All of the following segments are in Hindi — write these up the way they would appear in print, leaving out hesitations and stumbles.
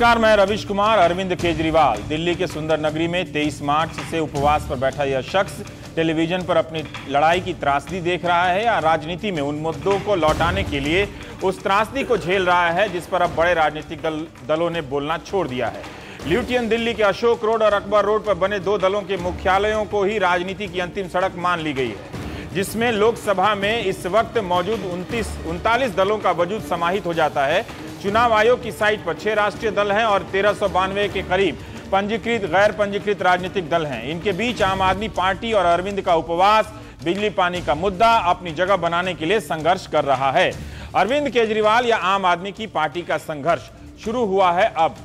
नमस्कार, मैं रविश कुमार। अरविंद केजरीवाल दिल्ली के सुंदर नगरी में 23 मार्च से उपवास पर बैठा यह शख्स टेलीविजन पर अपनी लड़ाई की त्रासदी देख रहा है या राजनीति में उन मुद्दों को लौटाने के लिए उस त्रासदी को झेल रहा है जिस पर अब बड़े राजनीतिक दलों ने बोलना छोड़ दिया है। ल्यूटियन दिल्ली के अशोक रोड और अकबर रोड पर बने दो दलों के मुख्यालयों को ही राजनीति की अंतिम सड़क मान ली गई है, जिसमें लोकसभा में इस वक्त मौजूद 39 दलों का वजूद समाहित हो जाता है। चुनाव आयोग की साइट पर 6 राष्ट्रीय दल हैं और 1392 के करीब पंजीकृत गैर पंजीकृत राजनीतिक दल हैं। इनके बीच आम आदमी पार्टी और अरविंद का उपवास बिजली पानी का मुद्दा अपनी जगह बनाने के लिए संघर्ष कर रहा है। अरविंद केजरीवाल या आम आदमी की पार्टी का संघर्ष शुरू हुआ है अब।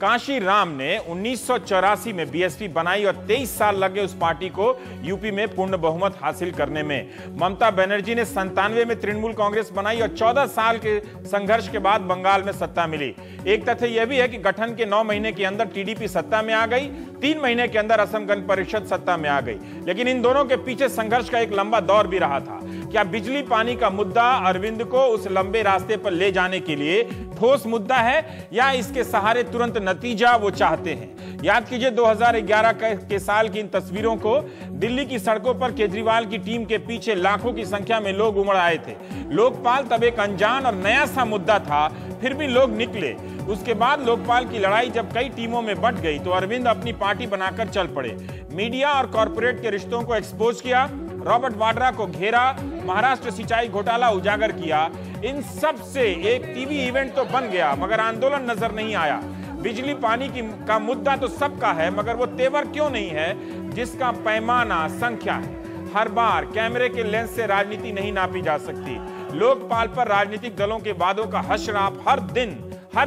कांशी राम ने 1984 में बीएसपी बनाई और 23 साल लगे उस पार्टी को यूपी में पूर्ण बहुमत हासिल करने में। ममता बनर्जी ने 97 में तृणमूल कांग्रेस बनाई और 14 साल के संघर्ष के बाद बंगाल में सत्ता मिली। एक तथ्य यह भी है कि गठन के 9 महीने के अंदर टीडीपी सत्ता में आ गई, 3 महीने के अंदर असम गण परिषद सत्ता में आ गई। लेकिन इन दोनों के पीछे संघर्ष का एक लंबा दौर भी रहा था। क्या बिजली पानी का मुद्दा अरविंद को उस लंबे रास्ते पर ले जाने के लिए ठोस मुद्दा है या इसके सहारे तुरंत नतीजा वो चाहते हैं? याद कीजिए 2011 के साल की इन तस्वीरों को। दिल्ली की सड़कों पर केजरीवाल की टीम के पीछे लाखों की संख्या में लोग उमड़ आए थे। लोकपाल तब एक अनजान और नया सा मुद्दा था, फिर भी लोग निकले। उसके बाद लोकपाल की लड़ाई जब कई टीमों में बंट गई तो अरविंद अपनी पार्टी बनाकर चल पड़े। मीडिया और कॉर्पोरेट के रिश्तों को एक्सपोज किया, रॉबर्ट वाड्रा को घेरा, महाराष्ट्र सिंचाई घोटाला उजागर किया। इन सब से एक टीवी इवेंट तो बन गया मगर आंदोलन नजर नहीं आया। बिजली पानी का मुद्दा तो सबका है मगर वो तेवर क्यों नहीं है जिसका पैमाना संख्या है। हर बार कैमरे के लेंस से राजनीति नहीं नापी जा सकती। लोकपाल पर राजनीतिक दलों के वादों का हश्र आप हर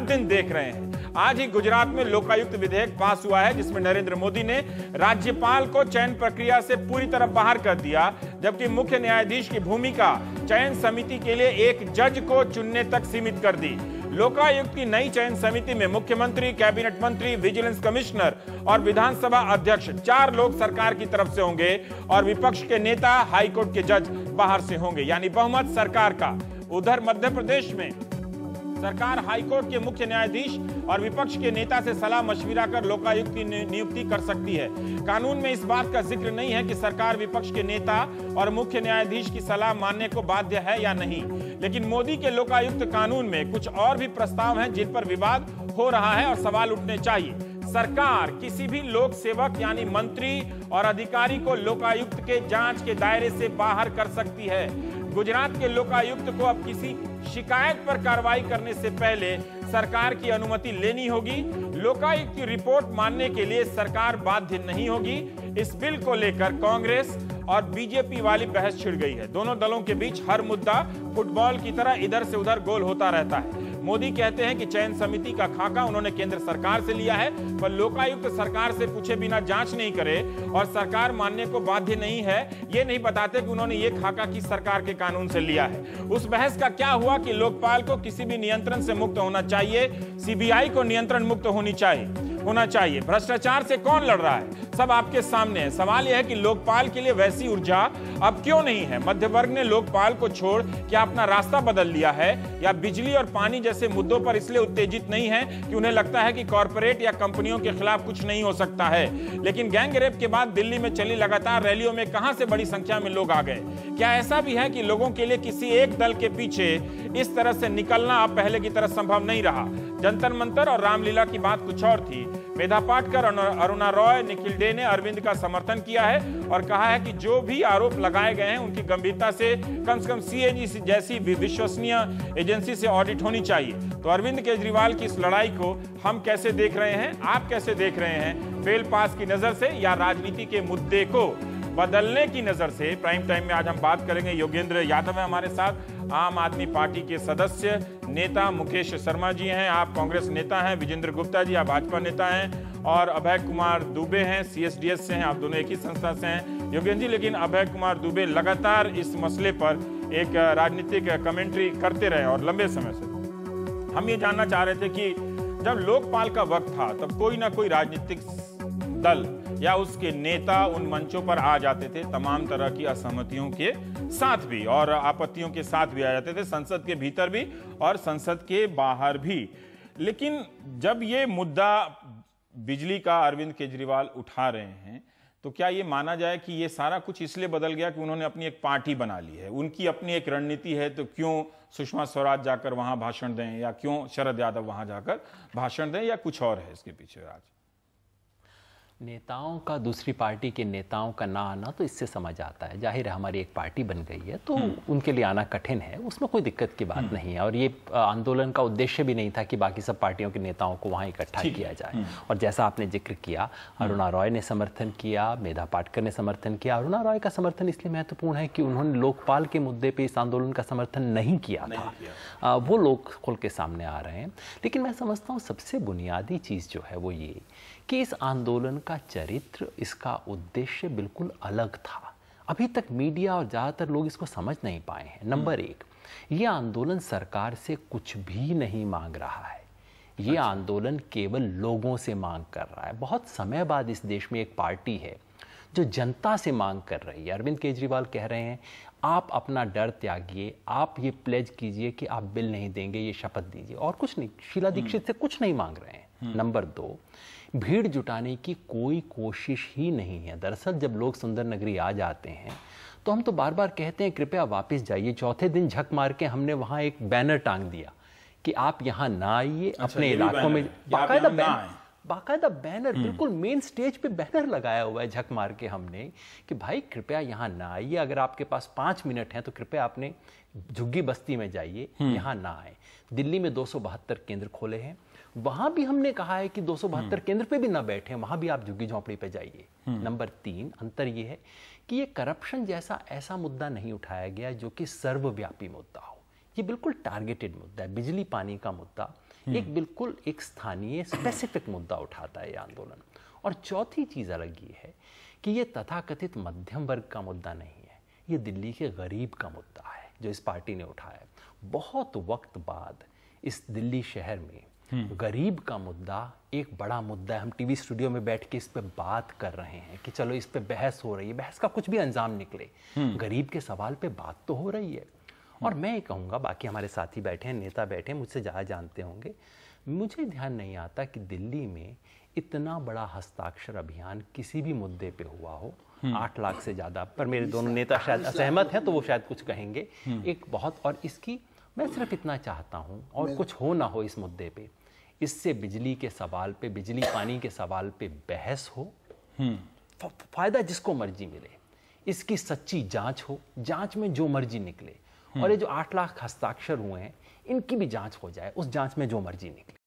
दिन देख रहे हैं। आज ही गुजरात में लोकायुक्त विधेयक पास हुआ है जिसमें नरेंद्र मोदी ने राज्यपाल को चयन प्रक्रिया से पूरी तरह बाहर कर दिया, जबकि मुख्य न्यायाधीश की भूमिका चयन समिति के लिए एक जज को चुनने तक सीमित कर दी। लोकायुक्त की नई चयन समिति में मुख्यमंत्री, कैबिनेट मंत्री, विजिलेंस कमिश्नर और विधानसभा अध्यक्ष 4 लोग सरकार की तरफ से होंगे और विपक्ष के नेता, हाईकोर्ट के जज बाहर से होंगे, यानी बहुमत सरकार का। उधर मध्य प्रदेश में सरकार हाईकोर्ट के मुख्य न्यायाधीश और विपक्ष के नेता से सलाह मशविरा कर लोकायुक्त की नियुक्ति कर सकती है। कानून में इस बात का जिक्र नहीं है कि सरकार विपक्ष के नेता और मुख्य न्यायाधीश की सलाह मानने को बाध्य है या नहीं। लेकिन मोदी के लोकायुक्त कानून में कुछ और भी प्रस्ताव हैं जिन पर विवाद हो रहा है और सवाल उठने चाहिए। सरकार किसी भी लोक सेवक यानी मंत्री और अधिकारी को लोकायुक्त के जांच के दायरे से बाहर कर सकती है। गुजरात के लोकायुक्त को अब किसी शिकायत पर कार्रवाई करने से पहले सरकार की अनुमति लेनी होगी। लोकायुक्त की रिपोर्ट मानने के लिए सरकार बाध्य नहीं होगी। इस बिल को लेकर कांग्रेस और बीजेपी वाली बहस छिड़ गई है। दोनों दलों के बीच हर मुद्दा फुटबॉल की तरह इधर से उधर गोल होता रहता है। मोदी कहते हैं कि चयन समिति का खाका उन्होंने केंद्र सरकार से लिया है, पर लोकायुक्त सरकार से पूछे बिना जांच नहीं करे और सरकार मानने को बाध्य नहीं है, ये नहीं बताते कि उन्होंने ये खाका किस सरकार के कानून से लिया है। उस बहस का क्या हुआ कि लोकपाल को किसी भी नियंत्रण से मुक्त होना चाहिए, सीबीआई को नियंत्रण मुक्त होना चाहिए। भ्रष्टाचार से कौन लड़ रहा है, सब आपके सामने है। सवाल यह है कि लोकपाल के लिए वैसी ऊर्जा अब क्यों नहीं है। मध्य वर्ग ने लोकपाल को छोड़ क्या अपना रास्ता बदल लिया है या बिजली और पानी जैसे मुद्दों पर इसलिए उत्तेजित नहीं है कि उन्हें लगता है कि कॉर्पोरेट या कंपनियों के खिलाफ कुछ नहीं हो सकता है। लेकिन गैंग रेप के बाद दिल्ली में चली लगातार रैलियों में कहां से बड़ी संख्या में लोग आ गए। क्या ऐसा भी है कि लोगों के लिए किसी एक दल के पीछे इस तरह से निकलना अब पहले की तरह संभव नहीं रहा? जंतर मंतर और रामलीला की बात कुछ और थी। मेधा पाटकर और अरुणा रॉय, निखिल डे ने अरविंद का समर्थन किया है और कहा है कि जो भी आरोप लगाए गए हैं उनकी गंभीरता से कम सीएजी जैसी विश्वसनीय एजेंसी से ऑडिट होनी चाहिए। तो अरविंद केजरीवाल की इस लड़ाई को हम कैसे देख रहे हैं, आप कैसे देख रहे हैं? फेल पास की नजर से या राजनीति के मुद्दे को बदलने की नजर से? प्राइम टाइम में आज हम बात करेंगे। योगेंद्र यादव है हमारे साथ, आम आदमी पार्टी के सदस्य नेता। मुकेश शर्मा जी हैं, आप कांग्रेस नेता हैं। विजेंद्र गुप्ता जी, आप भाजपा नेता हैं। और अभय कुमार दुबे हैं, सीएसडीएस से हैं, आप दोनों एक ही संस्था से हैं। योगेंद्र जी, लेकिन अभय कुमार दुबे लगातार इस मसले पर एक राजनीतिक कमेंट्री करते रहे और लंबे समय से हम ये जानना चाह रहे थे कि जब लोकपाल का वक्त था तब कोई ना कोई राजनीतिक दल या उसके नेता उन मंचों पर आ जाते थे तमाम तरह की असहमतियों के साथ भी और आपत्तियों के साथ भी आ जाते थे, संसद के भीतर भी और संसद के बाहर भी। लेकिन जब ये मुद्दा बिजली का अरविंद केजरीवाल उठा रहे हैं, तो क्या ये माना जाए कि ये सारा कुछ इसलिए बदल गया कि उन्होंने अपनी एक पार्टी बना ली है, उनकी अपनी एक रणनीति है, तो क्यों सुषमा स्वराज जाकर वहां भाषण दें, या क्यों शरद यादव वहां जाकर भाषण दें, या कुछ और है इसके पीछे राज? नेताओं का दूसरी पार्टी के नेताओं का ना आना तो इससे समझ आता है। जाहिर है हमारी एक पार्टी बन गई है तो उनके लिए आना कठिन है, उसमें कोई दिक्कत की बात नहीं है। और ये आंदोलन का उद्देश्य भी नहीं था कि बाकी सब पार्टियों के नेताओं को वहाँ इकट्ठा किया जाए। और जैसा आपने जिक्र किया, अरुणा रॉय ने समर्थन किया, मेधा पाटकर ने समर्थन किया। अरुणा रॉय का समर्थन इसलिए महत्वपूर्ण है कि उन्होंने लोकपाल के मुद्दे पर इस आंदोलन का समर्थन नहीं किया था। वो लोग खुल के सामने आ रहे हैं। लेकिन मैं समझता हूँ सबसे बुनियादी चीज़ जो है वो ये कि इस आंदोलन का चरित्र, इसका उद्देश्य बिल्कुल अलग था। अभी तक मीडिया और ज़्यादातर लोग इसको समझ नहीं पाए हैं। नंबर एक, ये आंदोलन सरकार से कुछ भी नहीं मांग रहा है। ये आंदोलन केवल लोगों से मांग कर रहा है। बहुत समय बाद इस देश में एक पार्टी है जो जनता से मांग कर रही है। अरविंद केजरीवाल कह रहे हैं आप अपना डर त्यागिए, आप ये प्लेज कीजिए कि आप बिल नहीं देंगे, ये शपथ दीजिए, और कुछ नहीं। शीला दीक्षित से कुछ नहीं मांग रहे हैं। नंबर दो, भीड़ जुटाने की कोई कोशिश ही नहीं है। दरअसल जब लोग सुंदर नगरी आ जाते हैं तो हम तो बार बार कहते हैं कृपया वापस जाइए। चौथे दिन झक मार के हमने वहां एक बैनर टांग दिया कि आप यहां ना आइए, अपने इलाकों में। बाकायदा बैनर, बिल्कुल मेन स्टेज पे बैनर लगाया हुआ है झक मार के हमने कि भाई कृपया यहाँ ना आइए। अगर आपके पास 5 मिनट हैं तो कृपया अपने झुग्गी बस्ती में जाइए, यहाँ ना आए। दिल्ली में 272 केंद्र खोले हैं, वहां भी हमने कहा है कि 272 केंद्र पे भी ना बैठे, वहां भी आप झुग्गी झोंपड़ी पे जाइए। नंबर 3, अंतर यह है कि ये करप्शन जैसा ऐसा मुद्दा नहीं उठाया गया जो कि सर्वव्यापी मुद्दा हो। ये बिल्कुल टारगेटेड मुद्दा है। बिजली पानी का मुद्दा एक बिल्कुल एक स्थानीय स्पेसिफिक मुद्दा उठाता है ये आंदोलन। और चौथी चीज अलग ये है कि ये तथाकथित मध्यम वर्ग का मुद्दा नहीं है, ये दिल्ली के गरीब का मुद्दा है जो इस पार्टी ने उठाया। बहुत वक्त बाद इस दिल्ली शहर में गरीब का मुद्दा एक बड़ा मुद्दा है। हम टीवी स्टूडियो में बैठ के इस पे बात कर रहे हैं कि चलो इस पे बहस हो रही है, बहस का कुछ भी अंजाम निकले, गरीब के सवाल पे बात तो हो रही है। और मैं ये कहूँगा, बाकी हमारे साथी बैठे हैं, नेता बैठे हैं, मुझसे ज़्यादा जानते होंगे, मुझे ध्यान नहीं आता कि दिल्ली में इतना बड़ा हस्ताक्षर अभियान किसी भी मुद्दे पे हुआ हो। 8 लाख से ज़्यादा, पर मेरे दोनों नेता शायद असहमत हैं तो वो शायद कुछ कहेंगे। एक बहुत, और इसकी मैं सिर्फ इतना चाहता हूँ, और कुछ हो ना हो इस मुद्दे पे, इससे बिजली के सवाल पे, बिजली पानी के सवाल पे बहस हो, फायदा जिसको मर्जी मिले, इसकी सच्ची जांच हो, जांच में जो मर्जी निकले, और ये जो 8 लाख हस्ताक्षर हुए हैं इनकी भी जांच हो जाए, उस जांच में जो मर्जी निकले।